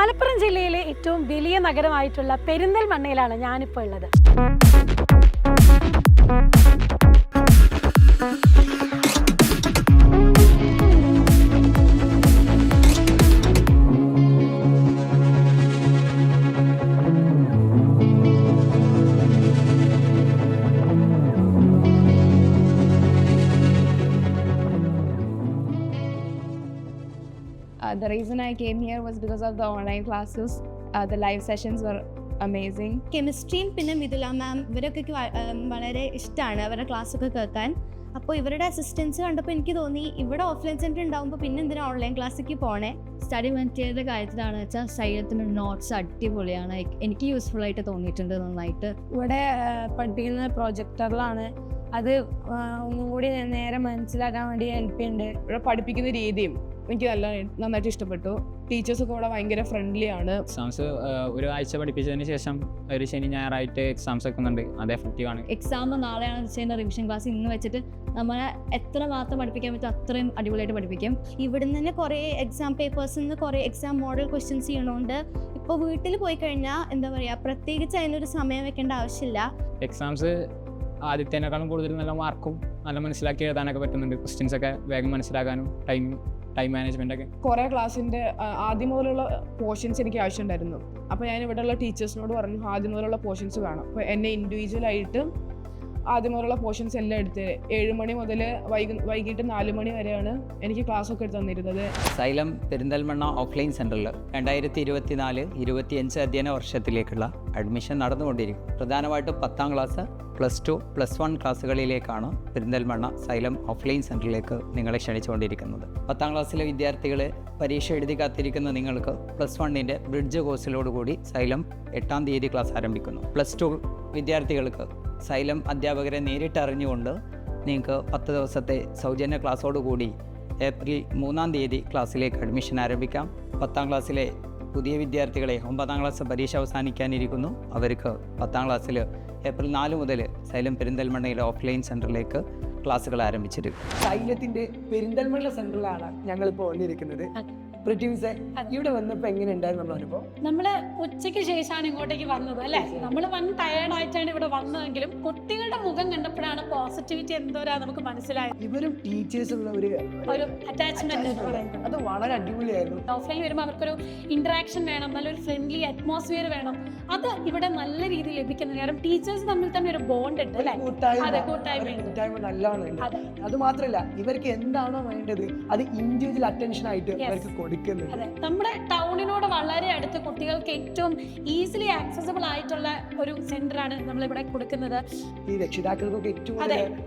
മലപ്പുറം ജില്ലയിലെ ഏറ്റവും വലിയ നഗരമായിട്ടുള്ള പെരിന്തൽമണ്ണയിലാണ് ഞാനിപ്പോൾ ഉള്ളത്. The reason I came here was because of the online classes. The live sessions were amazing. കെമിസ്ട്രിയും പിന്നെ മിഥുല മാം ഇവരൊക്കെ വളരെ ഇഷ്ടമാണ് അവരുടെ ക്ലാസ്സൊക്കെ കേൾക്കാൻ. അപ്പോൾ ഇവരുടെ അസിസ്റ്റൻസ് കണ്ടപ്പോൾ എനിക്ക് തോന്നി ഇവിടെ ഓഫ്ലൈൻ സെൻറ്റർ ഉണ്ടാകുമ്പോൾ പിന്നെ എന്തിനാ ഓൺലൈൻ ക്ലാസ്സിലേക്ക് പോണേ. സ്റ്റഡി മെറ്റീരിയലിൻ്റെ കാര്യത്തിലാണെന്ന് വെച്ചാൽ സൈലത്തിൻ്റെ നോട്ട്സ് അടിപൊളിയാണ്. എനിക്ക് യൂസ്ഫുൾ ആയിട്ട് തോന്നിയിട്ടുണ്ട് നന്നായിട്ട്. ഇവിടെ പഠിപ്പിക്കുന്ന പ്രൊജക്ടറിലാണ്, അത് ഒന്നും കൂടി നേരെ മനസ്സിലാക്കാൻ വേണ്ടി ഹെൽപ്പ് ചെയ്യുന്നുണ്ട്. ഇവിടെ പഠിപ്പിക്കുന്ന രീതിയും എനിക്ക് നന്നായിട്ട് ഇഷ്ടപ്പെട്ടു. ടീച്ചേഴ്സൊക്കെ ഇവിടെ ഭയങ്കര ഫ്രണ്ട്ലി ആണ്. എക്സാംസ് ഒരു ആഴ്ച പഠിപ്പിച്ചതിന് ശേഷം ഒരു ശനി ഞായറായിട്ട് എക്സാംസ് വെക്കുന്നുണ്ട്. അത് എഫക്റ്റീവ് ആണ്. എക്സാം നാളെയാണ് ചെയ്യുന്ന റിവിഷൻ ക്ലാസ് ഇന്ന് വെച്ചിട്ട് നമ്മളെ എത്ര മാത്രം പഠിപ്പിക്കാൻ പറ്റും അത്രയും അടിപൊളിയായിട്ട് പഠിപ്പിക്കും. ഇവിടുന്ന് തന്നെ കുറേ എക്സാം പേപ്പേഴ്സിൽ നിന്ന് കുറേ എക്സാം മോഡൽ ക്വസ്റ്റ്യൻസ് ചെയ്യണോണ്ട് ഇപ്പോൾ വീട്ടിൽ പോയി കഴിഞ്ഞാൽ എന്താ പറയുക, പ്രത്യേകിച്ച് അതിനൊരു സമയം വെക്കേണ്ട ആവശ്യമില്ല. എക്സാംസ് ആദ്യത്തേനേക്കാളും കൂടുതൽ നല്ല മാർക്കും നല്ല മനസ്സിലാക്കി എഴുതാനൊക്കെ പറ്റുന്നുണ്ട്. ക്വസ്റ്റ്യൻസ് ഒക്കെ വേഗം മനസ്സിലാക്കാനും ടൈം മാനേജ്മെന്റ് ഒക്കെ. കുറേ ക്ലാസ്സിൻ്റെ ആദ്യം മുതലുള്ള പോർഷൻസ് എനിക്ക് ആവശ്യമുണ്ടായിരുന്നു. അപ്പോൾ ഞാൻ ഇവിടെയുള്ള ടീച്ചേഴ്സിനോട് പറഞ്ഞു ആദ്യം മുതലുള്ള പോർഷൻസ് വേണം. അപ്പോൾ എന്നെ ഇൻഡിവിജ്വലായിട്ട് ആദ്യം മുതലുള്ള പോർഷൻസ് എല്ലാം എടുത്ത് 7 മണി മുതൽ വൈകിട്ട് 4 മണി വരെയാണ് എനിക്ക് ക്ലാസ്സൊക്കെ എടുത്ത് തന്നിരുന്നത്. സൈലം പെരിന്തൽമണ്ണ ഓഫ്ലൈൻ സെൻറ്ററിൽ 2024-25 അധ്യയന വർഷത്തിലേക്കുള്ള അഡ്മിഷൻ നടന്നുകൊണ്ടിരിക്കും. പ്രധാനമായിട്ടും 10ാം ക്ലാസ്, +2, +1 ക്ലാസ്സുകളിലേക്കാണ് പെരിന്തൽമണ്ണ സൈലം ഓഫ്ലൈൻ സെൻറ്ററിലേക്ക് നിങ്ങളെ ക്ഷണിച്ചുകൊണ്ടിരിക്കുന്നത്. 10ാം ക്ലാസ്സിലെ വിദ്യാർത്ഥികളെ പരീക്ഷ എഴുതി കാത്തിരിക്കുന്ന നിങ്ങൾക്ക് +1ൻ്റെ ബ്രിഡ്ജ് കോഴ്സിലോടുകൂടി സൈലം 8ാം തീയതി ക്ലാസ് ആരംഭിക്കുന്നു. +2 വിദ്യാർത്ഥികൾക്ക് സൈലം അധ്യാപകരെ നേരിട്ട് അറിഞ്ഞുകൊണ്ട് നിങ്ങൾക്ക് 10 ദിവസത്തെ സൗജന്യ ക്ലാസ്സോടുകൂടി ഏപ്രിൽ 3ാം തീയതി ക്ലാസ്സിലേക്ക് അഡ്മിഷൻ ആരംഭിക്കാം. 10ാം ക്ലാസ്സിലെ പുതിയ വിദ്യാർത്ഥികളെ 9ാം ക്ലാസ് പരീക്ഷ അവസാനിക്കാനിരിക്കുന്നു. അവർക്ക് 10ാം ക്ലാസ്സിൽ ഏപ്രിൽ 4 മുതൽ സൈലം പെരിന്തൽമണ്ണയിലെ ഓഫ്ലൈൻ സെൻറ്ററിലേക്ക് ക്ലാസ്സുകൾ ആരംഭിച്ചിരിക്കും. സൈലത്തിന്റെ പെരിന്തൽമണ്ണ സെന്ററിലാണ് ഞങ്ങളിപ്പോൾ വന്നിരിക്കുന്നത്. ഇവിടെ വന്നപ്പോൾ എങ്ങനെ ഉണ്ടായിരുന്നു നമ്മൾ അനുഭവം? നമ്മള് ഉച്ചയ്ക്ക് ശേഷമാണ് ഇങ്ങോട്ടേക്ക് വന്നത് അല്ലേ. നമ്മൾ ടയേർഡ് ആയിട്ടാണ് ഇവിടെ വന്നതെങ്കിലും കുട്ടികളുടെ മുഖം കണ്ടപ്പോഴാണ് പോസിറ്റിവിറ്റി എന്തോരാ നമുക്ക് മനസ്സിലായത്. ഇവരും ടീച്ചേഴ്സുള്ള ഒരു അറ്റാച്ച്മെന്റ് അത് വളരെ അടിപൊളിയായിരുന്നു. ഓഫ്ലൈൻ വരുമ്പോൾ അവർക്കൊരു ഇന്ററാക്ഷൻ വേണം, നല്ലൊരു ഫ്രണ്ട്ലി അറ്റ്മോസ്ഫിയർ വേണം. അത് ഇവിടെ നല്ല രീതിയിൽ ലഭിക്കുന്നുണ്ട്. കാരണം ടീച്ചേഴ്സ് തമ്മിൽ തന്നെ ഒരു ബോണ്ട് ഉണ്ട് അല്ലേ. കൂട്ടായ്മ നല്ലതാണ്. അത് മാത്രമല്ല, ഇവർക്ക് എന്താണോ വേണ്ടത് അത് ഇൻഡിവിജ്വൽ അറ്റൻഷൻ ആയിട്ട് ഇവർക്ക് കൊടുക്കുന്നത്. അതെ, നമ്മുടെ ടൗണിനോട് വളരെ അടുത്ത് കുട്ടികൾക്ക് ഏറ്റവും ഈസിലി ആക്സസിബിൾ ആയിട്ടുള്ള ഒരു സെന്ററാണ് നമ്മളിവിടെ കൊടുക്കുന്നത്. ഈ രക്ഷിതാക്കൾക്കൊക്കെ ഏറ്റവും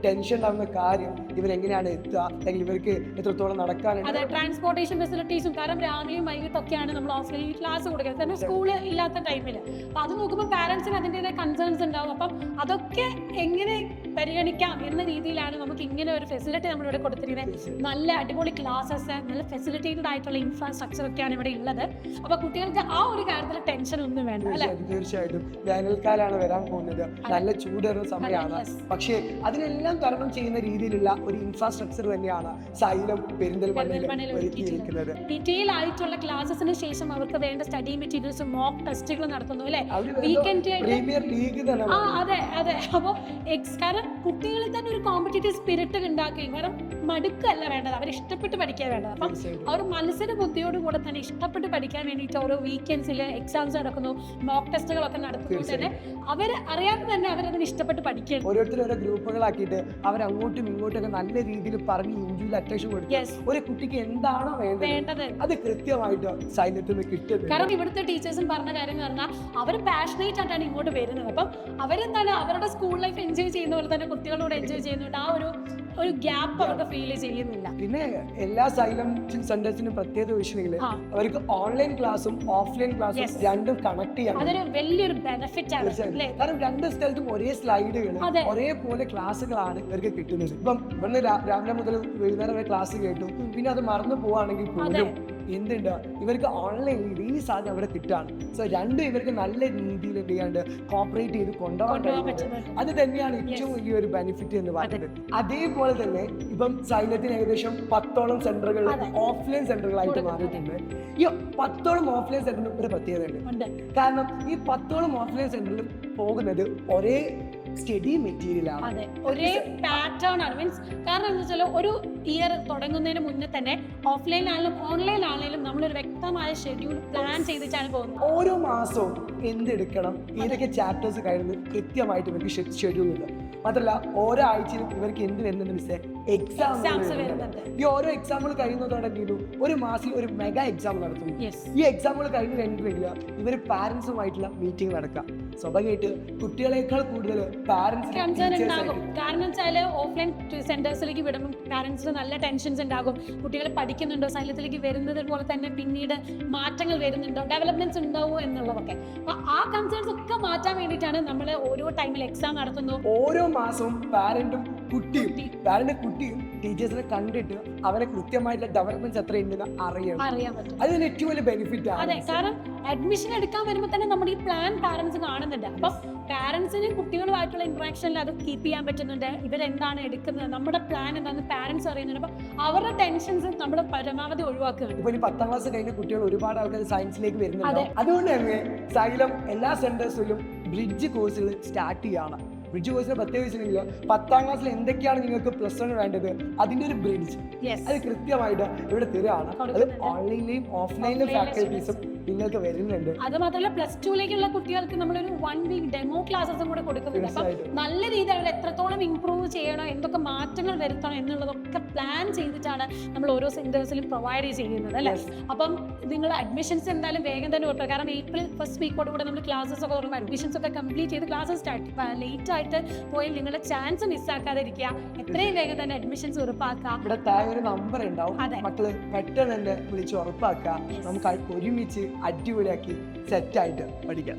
ടെൻഷൻ ഉണ്ടാകുന്ന കാര്യം ഇവരെങ്ങനെയാണ് എത്തുക, അല്ലെങ്കിൽ ഇവർക്ക് എത്രത്തോളം നടക്കാനുണ്ട്. അതെ, ട്രാൻസ്പോർട്ടേഷൻ ഫെസിലിറ്റീസും. കാരണം രാവിലെയും വൈകിട്ടൊക്കെയാണ് നമ്മൾ ഓഫ്ലൈൻ ക്ലാസ് കൊടുക്കുന്നത്, കാരണം സ്കൂള് ഇല്ലാത്ത ടൈമിൽ. അപ്പൊ അത് നോക്കുമ്പോൾ പാരന്റ്സിന് അതിൻ്റെതായ കൺസേൺസ് ഉണ്ടാവും. അപ്പം അതൊക്കെ എങ്ങനെ പരിഗണിക്കാം എന്ന രീതിയിലാണ് നമുക്ക് ഇങ്ങനെ ഒരു ഫെസിലിറ്റി നമ്മളിവിടെ കൊടുത്തിരിക്കുന്നത്. നല്ല അടിപൊളി ക്ലാസ്സസ്, നല്ല ഫെസിലിറ്റേറ്റഡ് ആയിട്ടുള്ള ഇൻഫ്രാസ്ട്രക്ചർ ഒക്കെയാണ് ഇവിടെ ഉള്ളത്. അപ്പൊ കുട്ടികൾക്ക് ആ ഒരു കാര്യത്തിൽ ടെൻഷൻ ഒന്നും വേണ്ട അല്ലേ. തീർച്ചയായിട്ടും വേനൽക്കാലാണ് വരാൻ പോകുന്നത്, നല്ല ചൂടേറുന്ന സമയമാണ്. പക്ഷേ അതിനെല്ലാം തരണം ചെയ്യുന്ന രീതിയിലുള്ള ഒരു ഇൻഫ്രാസ്ട്രക്ചർ തന്നെയാണ് സൈലം പെരിന്തൽമണ്ണയിൽ ഒരുക്കിയിരിക്കുന്നത്. ഡീറ്റെയിൽ ആയിട്ടുള്ള ക്ലാസ്സസിന് ശേഷം അവർക്ക് വേണ്ട സ്റ്റഡി മെറ്റീരിയൽസും മോക്ക് ടെസ്റ്റുകൾ നടത്തുന്നു അല്ലെ. പ്രീമിയർ ലീഗ് തന്നെ. അതെ അതെ. അപ്പോൾ കാരണം കുട്ടികളിൽ തന്നെ ഒരു കോമ്പറ്റീറ്റീവ് സ്പിരിറ്റ് ഉണ്ടാക്കുകയും, കാരണം മടുക്കല്ല വേണ്ടത്, അവർ ഇഷ്ടപ്പെട്ട് പഠിക്കാൻ വേണ്ടത്. അപ്പം അവർ മത്സര ബുദ്ധിയോട് കൂടെ തന്നെ ഇഷ്ടപ്പെട്ട് പഠിക്കാൻ വേണ്ടിയിട്ട് ഓരോ വീക്കെൻഡ്സിൽ എക്സാംസ് നടക്കുന്നു, മോക്ക് ടെസ്റ്റുകളൊക്കെ നടത്തുമ്പോൾ തന്നെ അവർ അറിയാതെ തന്നെ അവരതിന് ഇഷ്ടപ്പെട്ട് പഠിക്കണം. ഓരോരുത്തരും ഓരോ ഗ്രൂപ്പുകളാക്കിയിട്ട് അവരങ്ങോട്ടും ഇങ്ങോട്ടൊക്കെ നല്ല രീതിയിൽ പറഞ്ഞ് ഇൻഡിവിജ്വൽ അറ്റൻഷൻ കൊടുക്കും. ഒരു കുട്ടിക്ക് എന്താണോ വേണ്ടത് അത് കൃത്യമായിട്ട് സൈലത്തിൽ നിന്ന് കിട്ടുന്നത്. കാരണം ഇവിടുത്തെ ടീച്ചേഴ്സും പറഞ്ഞ കാര്യം എന്ന് പറഞ്ഞാൽ അവർ പാഷനേറ്റ് ആയിട്ടാണ് ഇങ്ങോട്ട് വരുന്നത്. അപ്പം അവരെന്താണ് അവരുടെ സ്കൂൾ ലൈഫ് എൻജോയ് ചെയ്യുന്ന പോലെ തന്നെ കുട്ടികളോട് എൻജോയ് ചെയ്യുന്നുണ്ട്. ആ ഒരു ഗ്യാപ്പ് അവർക്ക് ഫീൽ ചെയ്യുന്നില്ല. പിന്നെ എല്ലാ സൈലം സെന്റേഴ്സിനും പ്രത്യേക വിഷയങ്ങളിൽ അവർക്ക് ഓൺലൈൻ ക്ലാസ്സും ഓഫ്ലൈൻ ക്ലാസ്സും രണ്ടും കണക്ട് ചെയ്യാം. അതൊരു വലിയൊരു ബെനിഫിറ്റ് ആണ്. കാരണം 2 സ്ഥലത്തും ഒരേ സ്ലൈഡുകൾ, ഒരേപോലെ ക്ലാസ്സുകളാണ് ഇവർക്ക് കിട്ടുന്നത്. ഇപ്പം ഇവിടുന്ന് രാവിലെ മുതൽ വൈകുന്നേരം വരെ ക്ലാസ് കേട്ടു, പിന്നെ അത് മറന്നു പോവാണെങ്കിൽ പോലും എന്തുണ്ട് ഇവർക്ക് ഓൺലൈൻ ഈ സാധനം അവിടെ കിട്ടുകയാണ്. സോ രണ്ടും ഇവർക്ക് നല്ല രീതിയിൽ എന്ത് ചെയ്യാണ്ട് കോപ്പറേറ്റ് ചെയ്ത് കൊണ്ടുപോകാൻ കഴിയുന്നത് അത് തന്നെയാണ് ഏറ്റവും വലിയൊരു ബെനിഫിറ്റ് എന്ന് പറയുന്നത്. അതേപോലെ തന്നെ ഇപ്പം സൈലത്തിന് ഏകദേശം 10ഓളം സെന്ററുകൾ ഓഫ്ലൈൻ സെന്ററുകളായിട്ട് മാറിയിട്ടുണ്ട്. ഈ 10ഓളം ഓഫ്ലൈൻ സെന്ററിന് ഒരു പ്രത്യേകതയുണ്ട്. കാരണം ഈ 10ഓളം ഓഫ്ലൈൻ സെന്ററിൽ പോകുന്നത് ഒരേ സ്റ്റഡി മെറ്റീരിയലാണ്, അതെ, ഒരേ പാറ്റേൺ ആണ്. മീൻസ് കാരണം എന്താ വെച്ചാൽ ഒരു ഇയർ തുടങ്ങുന്നതിന് മുന്നേ തന്നെ ഓഫ്ലൈനാണെങ്കിലും ഓൺലൈനാണെങ്കിലും നമ്മളൊരു വ്യക്തമായ ഷെഡ്യൂൾ പ്ലാൻ ചെയ്തിട്ടാണ് പോകുന്നത്. ഓരോ മാസവും എന്തെടുക്കണം, ഏതൊക്കെ ചാപ്റ്റേഴ്സ് കഴിയുന്നത് കൃത്യമായിട്ട് ഇവർക്ക് ഷെഡ്യൂൾ ഉണ്ട്. മാത്രമല്ല ഓരോ ആഴ്ചയിലും ഇവർക്ക് എന്ത് വരുന്നുണ്ട് മിസ്സേ, എക്സാംസ് വരുന്നുണ്ട്. ഈ ഓരോ എക്സാമ്പിൾ കഴിയുന്നതോടെ എന്ത് ചെയ്തു, ഒരു മാസത്തിൽ ഒരു മെഗാ എക്സാം നടത്തുന്നു. ഈ എക്സാമ്പിൾ കഴിഞ്ഞിട്ടുണ്ടെങ്കിൽ ഇവർ പാരന്റ്സുമായിട്ടുള്ള മീറ്റിംഗ് നടക്കാം. സ്വാഭാവികമായിട്ട് കുട്ടികളെക്കാൾ കൂടുതൽ കൺസേൺ ഉണ്ടാകും. കാരണം വെച്ചാൽ ഓഫ്ലൈൻ സെന്റേഴ്സിലേക്ക് വിടുമ്പോൾ പാരന്റ്സിന് നല്ല ടെൻഷൻസ് ഉണ്ടാകും. കുട്ടികൾ പഠിക്കുന്നുണ്ടോ, സൈലത്തിലേക്ക് വരുന്നത് പോലെ തന്നെ പിന്നീട് മാറ്റങ്ങൾ വരുന്നുണ്ടോ, ഡെവലപ്മെന്റ്സ് ഉണ്ടാവോ എന്നുള്ളതൊക്കെ. അപ്പൊ ആ കൺസേൺസ് ഒക്കെ മാറ്റാൻ വേണ്ടിയിട്ടാണ് നമ്മൾ ഓരോ ടൈമിൽ എക്സാം നടത്തുന്നു. ഓരോ മാസവും പാരന്റും കുട്ടിയും ടീച്ചേഴ്സിനെ കണ്ടിട്ട് അവരെ കൃത്യമായിട്ടുള്ള ഡെവലപ്മെന്റ്സ് എത്ര ഉണ്ടെന്ന് അറിയാൻ പറ്റും. അതിന് ഏറ്റവും വലിയ ബെനിഫിറ്റ് ആണ്. അതെ, കാരണം അഡ്മിഷൻ എടുക്കാൻ വരുമ്പോൾ തന്നെ നമ്മുടെ ഈ പ്ലാൻ പാരന്റ്സ് കാണുന്നുണ്ട്. അപ്പം പാരന്റ്സിന് കുട്ടികളുമായിട്ടുള്ള ഇന്ററാക്ഷനിൽ അത് കീപ്പ് ചെയ്യാൻ പറ്റുന്നുണ്ട്. ഇവരെന്താണ് എടുക്കുന്നത്, നമ്മുടെ പ്ലാൻ എന്താണെന്ന് പാരന്റ്സ് അറിയുന്നുണ്ട്. അപ്പം അവരുടെ ടെൻഷൻസ് നമ്മൾ പരമാവധി ഒഴിവാക്കുകയാണ്. ഇപ്പൊ 10ാം ക്ലാസ് കഴിഞ്ഞ കുട്ടികൾ ഒരുപാട് ആൾക്കാർ സയൻസിലേക്ക് വരുന്നുണ്ട്. അതുകൊണ്ട് തന്നെ സൈലം എല്ലാ സെന്റേഴ്സിലും ബ്രിഡ്ജ് കോഴ്സുകൾ സ്റ്റാർട്ട് ചെയ്യാണ്. ബ്രിഡ്ജ് കോഴ്സിന് പ്രത്യേകിച്ച് വെച്ചിട്ടുണ്ടെങ്കിൽ 10ാം ക്ലാസ്സിൽ എന്തൊക്കെയാണ് നിങ്ങൾക്ക് +1 വേണ്ടത്, അതിന്റെ ഒരു ബ്രിഡ്ജ് അത് കൃത്യമായിട്ട് ഇവിടെ തരുകയാണ്. അത് ഓൺലൈനിലെയും ഓഫ്ലൈനിലെയും ഫാക്കൽറ്റീസും നിങ്ങൾക്ക് വരുന്നുണ്ട്. അത് മാത്രമല്ല +2ലേക്കുള്ള കുട്ടികൾക്ക് നമ്മളൊരു 1 വീക്ക് ഡെമോ ക്ലാസ്സും കൂടെ കൊടുക്കുന്നുണ്ട്. അപ്പം നല്ല രീതിയിൽ അവർ എത്രത്തോളം ഇംപ്രൂവ് ചെയ്യണം, എന്തൊക്കെ മാറ്റങ്ങൾ വരുത്തണം എന്നുള്ളതൊക്കെ പ്ലാൻ ചെയ്തിട്ടാണ് നമ്മൾ ഓരോ സെന്റേഴ്സിലും പ്രൊവൈഡ് ചെയ്യുന്നത് അല്ലേ. അപ്പം നിങ്ങൾ അഡ്മിഷൻസ് എന്തായാലും വേഗം തന്നെ കൊടുക്കുക. കാരണം April 1st വീക്കോട് കൂടെ നമ്മൾ ക്ലാസ്സസ് ഒക്കെ തുടങ്ങുമ്പോൾ അഡ്മിഷൻസ് ഒക്കെ കംപ്ലീറ്റ് ചെയ്ത് ക്ലാസ്സസ് സ്റ്റാർട്ട് ലേറ്റ് ആയിട്ട് പോയി നിങ്ങളുടെ ചാൻസ് മിസ്സാക്കാതിരിക്കുക. എത്രയും വേഗം തന്നെ അഡ്മിഷൻസ് ഉറപ്പാക്കുക. ഇവിടെ താഴെ ഒരു നമ്പർ ഉണ്ടാവും, മക്കള് പെട്ടെന്ന് തന്നെ വിളിച്ച് ഉറപ്പാക്കുക. നമുക്ക് ഒരുമിച്ച് അടിപൊളിയാക്കി സെറ്റായിട്ട് പഠിക്കാം.